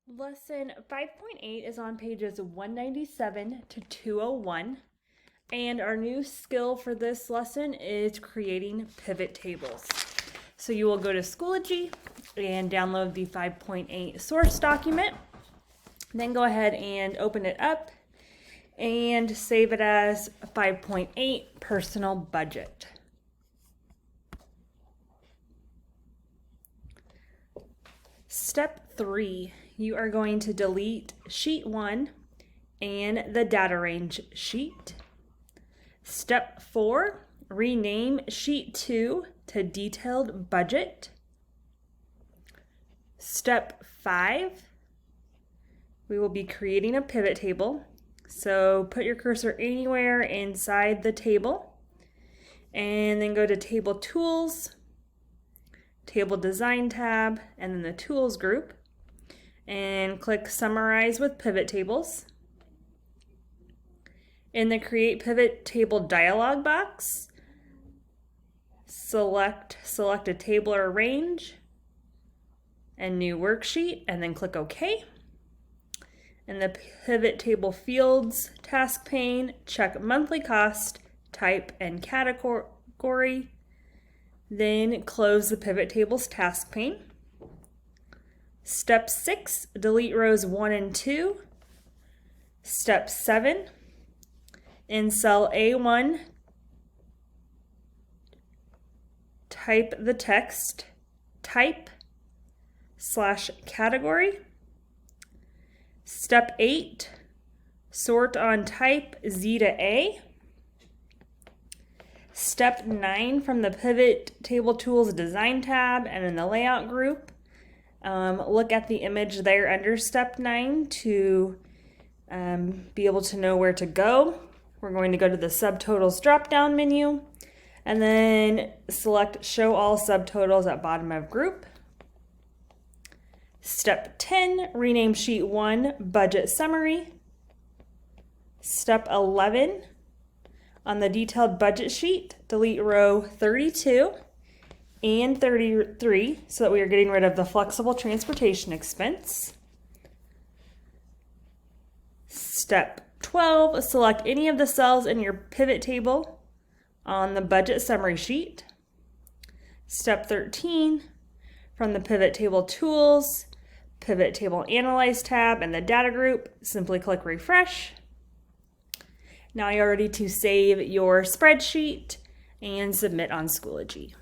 Lesson 5.8 is on pages 197 to 201, and our new skill for this lesson is creating pivot tables. So you will go to Schoology and download the 5.8 source document, then go ahead and open it up and save it as 5.8 personal budget. Step 3, you are going to delete sheet 1 and the data range sheet. Step 4, rename sheet 2 to detailed budget. Step 5, we will be creating a pivot table. So put your cursor anywhere inside the table and then go to Table Tools, Table Design tab, and then the Tools group, and click Summarize with Pivot Tables. In the Create Pivot Table dialog box, select a table or range and New Worksheet, and then click OK. In the Pivot Table Fields task pane, check Monthly Cost, Type, and Category. Then close the Pivot Tables task pane. Step 6, delete rows 1 and 2. Step 7, in cell A1, type the text, type/category. Step 8, sort on type Z to A. Step 9, from the Pivot Table Tools Design tab and in the Layout group, look at the image there under Step 9 to be able to know where to go. We're going to go to the Subtotals drop-down menu and then select Show All Subtotals at bottom of group. Step 10, rename Sheet 1 Budget Summary. Step 11, on the detailed budget sheet, delete row 32 and 33 so that we are getting rid of the flexible transportation expense. Step 12, select any of the cells in your pivot table on the budget summary sheet. Step 13, from the Pivot Table Tools, Pivot Table Analyze tab and the Data group, simply click Refresh. Now you're ready to save your spreadsheet and submit on Schoology.